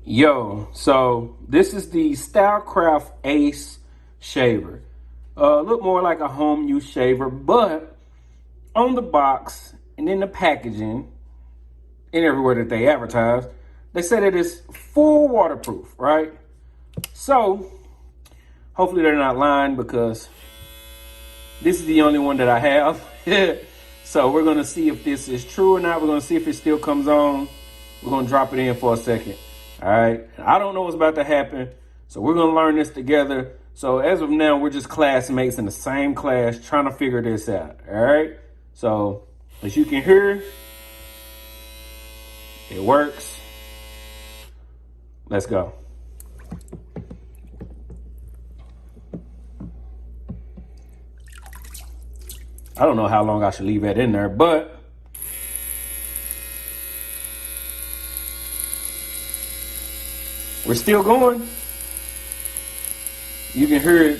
Yo, so this is the Stylecraft Ace shaver. Look more like a home use shaver, but on the box and in the packaging and everywhere that they advertise, they said it is full waterproof, right? So hopefully they're not lying, because this is the only one that I have. So we're gonna see if this is true or not. We're gonna see if it still comes on. We're gonna drop it in for a second. All right, I don't know what's about to happen, so we're gonna learn this together. So as of now, we're just classmates in the same class trying to figure this out. All right, so as you can hear, it works. Let's go. I don't know how long I should leave that in there, but we're still going. You can hear it,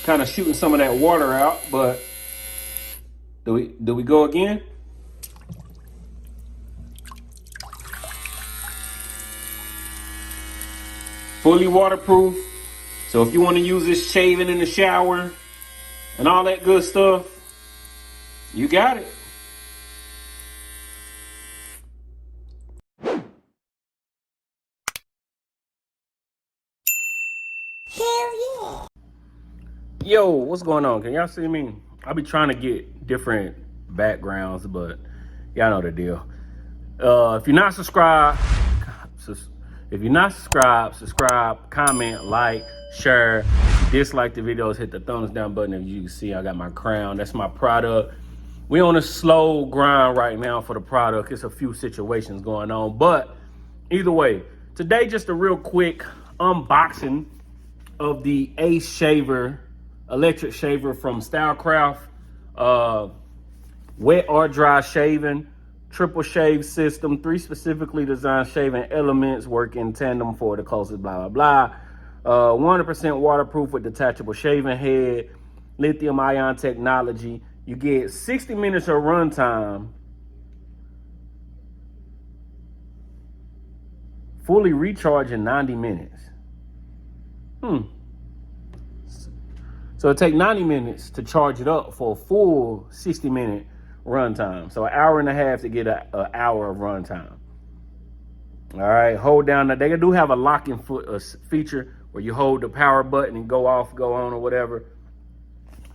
kind of shooting some of that water out, but do we go again? Fully waterproof. So if you want to use this shaving in the shower and all that good stuff, you got it. Hell yeah. Yo, what's going on? Can y'all see me? I'll be trying to get different backgrounds, but y'all know the deal. If you're not subscribed, subscribe, comment, like, share. If you dislike the videos, hit the thumbs down button. If you can see, I got my crown. That's my product. We on a slow grind right now for the product. It's a few situations going on, but either way, today just a real quick unboxing of the Ace shaver, electric shaver from Stylecraft. Wet or dry shaving, triple shave system, 3 specifically designed shaving elements work in tandem for the closest blah blah blah. 100% waterproof with detachable shaving head, lithium ion technology. You get 60 minutes of runtime, fully recharge in 90 minutes. So it takes 90 minutes to charge it up for a full 60-minute runtime. So an hour and a half to get an hour of runtime. All right, hold down. They do have a locking foot feature where you hold the power button and go off, go on, or whatever.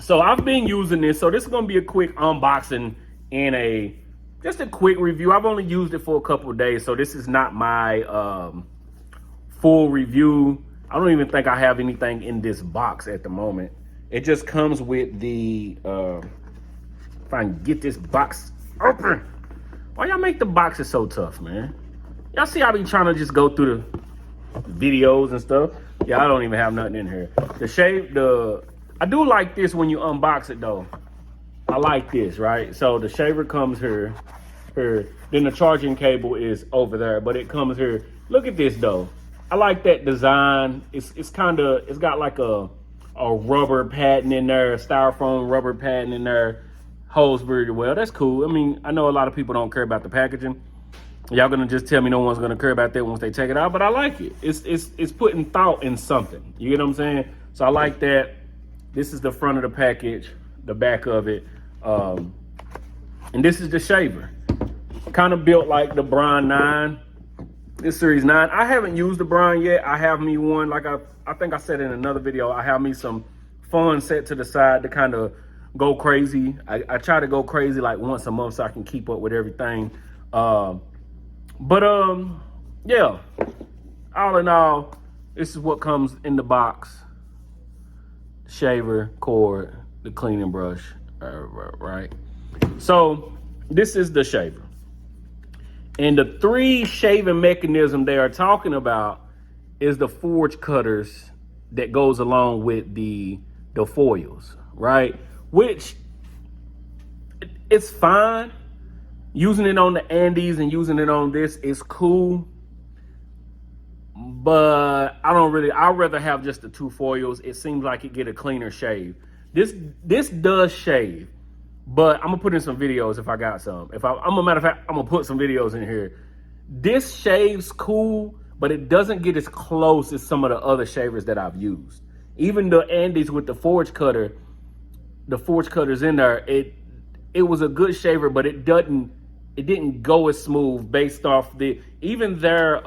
So I've been using this. So this is gonna be a quick unboxing and just a quick review. I've only used it for a couple of days, so this is not my full review. I don't even think I have anything in this box at the moment. It just comes with the, if I can get this box open. Why y'all make the boxes so tough, man? Y'all see I be trying to just go through the videos and stuff. Yeah, I don't even have nothing in here. I do like this when you unbox it though. I like this, right? So the shaver comes here. Then the charging cable is over there, but it comes here. Look at this though. I like that design. It's got like a rubber padding in there, styrofoam rubber padding in there. Holds very well. That's cool. I mean, I know a lot of people don't care about the packaging. Y'all gonna just tell me no one's gonna care about that once they take it out, but I like it. It's putting thought in something. You get what I'm saying? So I like that. This is the front of the package, the back of it. And this is the shaver. Kind of built like the Bron 9. This Series 9. I haven't used the Bron yet. I have me one, like I think I said in another video, I have me some fun set to the side to kind of go crazy. I try to go crazy like once a month so I can keep up with everything. Yeah, all in all, this is what comes in the box. Shaver, cord, the cleaning brush, right? So this is the shaver. And the 3 shaving mechanism they are talking about is the forge cutters that goes along with the foils, right? Which it's fine. Using it on the Andes and using it on this is cool. But I'd rather have just the 2 foils. It seems like it get a cleaner shave. This does shave, but I'm gonna put in some videos if I got some. I'm a matter of fact, I'm gonna put some videos in here. This shaves cool, but it doesn't get as close as some of the other shavers that I've used. Even the Andes with the forge cutters in there, it was a good shaver, but it didn't go as smooth based off even their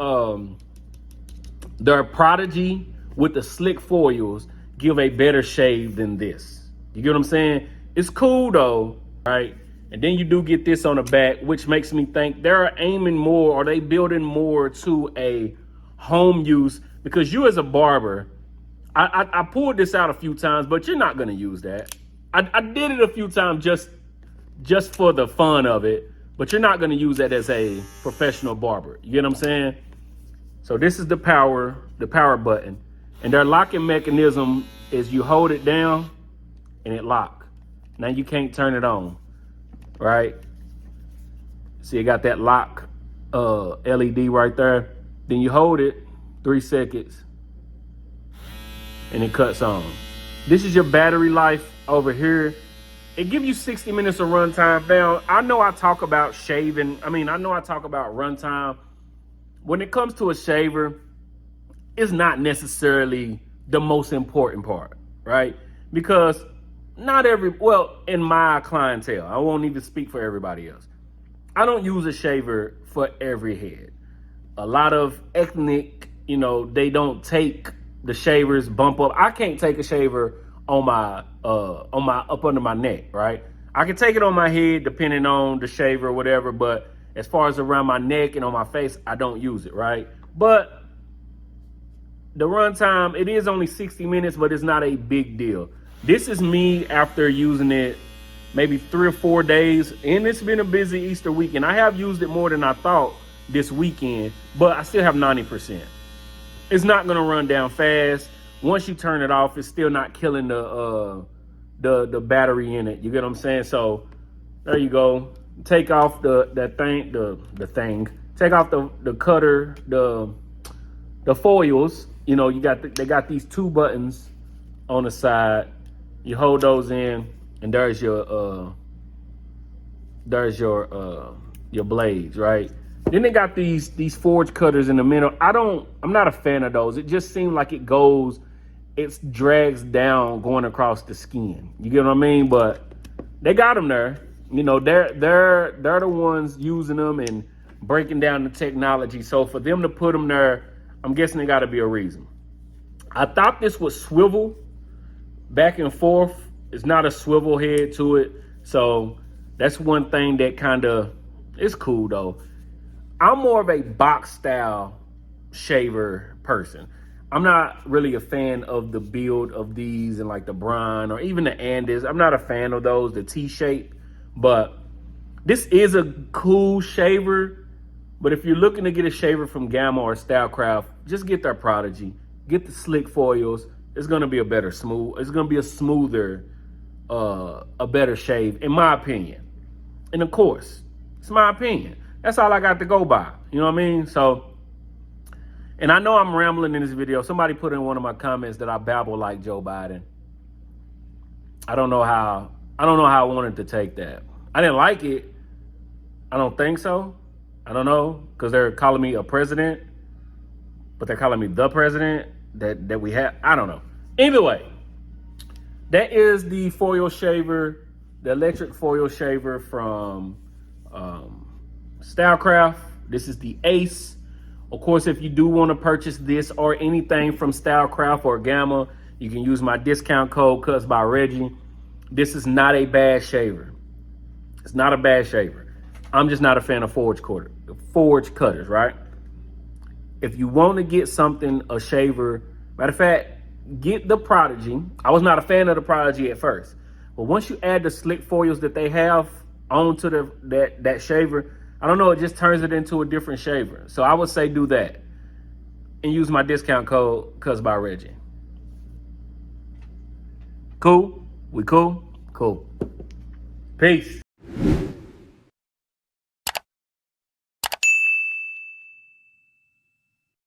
Prodigy with the slick foils give a better shave than this. You get what I'm saying? It's cool though, right? And then you do get this on the back, which makes me think they're aiming more, or they building more to a home use, because you as a barber, I pulled this out a few times, but you're not gonna use that. I did it a few times just for the fun of it, but you're not gonna use that as a professional barber. You get what I'm saying? So this is the power button, and their locking mechanism is you hold it down and it lock. Now you can't turn it on, right? See, you got that lock LED right there. Then you hold it 3 seconds and it cuts on. This is your battery life over here. It gives you 60 minutes of runtime. Now, I know I talk about shaving. I know I talk about runtime. When it comes to a shaver, it's not necessarily the most important part, right? Because in my clientele, I won't even speak for everybody else. I don't use a shaver for every head. A lot of ethnic, they don't take the shavers bump up. I can't take a shaver on my up under my neck, right? I can take it on my head depending on the shaver or whatever, but as far as around my neck and on my face, I don't use it, right? But the runtime, it is only 60 minutes, but it's not a big deal. This is me after using it maybe 3 or 4 days, and it's been a busy Easter weekend. I have used it more than I thought this weekend, but I still have 90%. It's not gonna run down fast. Once you turn it off, it's still not killing the battery in it. You get what I'm saying? So there you go. Take off the thing. Take off the cutter, the foils. They got these 2 buttons on the side. You hold those in, and there's your blades, right? Then they got these forge cutters in the middle. I'm not a fan of those. It just seems like it drags down going across the skin. You get what I mean? But they got them there. They're the ones using them and breaking down the technology. So for them to put them there, I'm guessing there got to be a reason. I thought this would swivel back and forth. It's not a swivel head to it. So that's one thing that kind of is cool though. I'm more of a box style shaver person. I'm not really a fan of the build of these and like the Brian or even the Andes. I'm not a fan of those, the T-shape, but this is a cool shaver. But if you're looking to get a shaver from Gamma or Stylecraft, just get their Prodigy, get the slick foils. It's gonna be it's gonna be a smoother, a better shave, in my opinion. And of course, it's my opinion. That's all I got to go by. You know what I mean? So, and I know I'm rambling in this video. Somebody put in one of my comments that I babble like Joe Biden. I don't know how I wanted to take that. I didn't like it. I don't think so. I don't know, because they're calling me a president, but they're calling me the president that we have. I don't know. Either way, that is the foil shaver, the electric foil shaver from Stylecraft. This is the Ace. Of course, if you do want to purchase this or anything from Stylecraft or Gamma, you can use my discount code Cuts by Reggie. This is not a bad shaver. It's not a bad shaver. I'm just not a fan of forge cutters, right? If you want to get something, a shaver, matter of fact, get the Prodigy. I was not a fan of the Prodigy at first, but once you add the slick foils that they have onto that shaver, I don't know, it just turns it into a different shaver. So I would say do that and use my discount code Cuts by Reggie. Cool? We cool? Cool. Peace.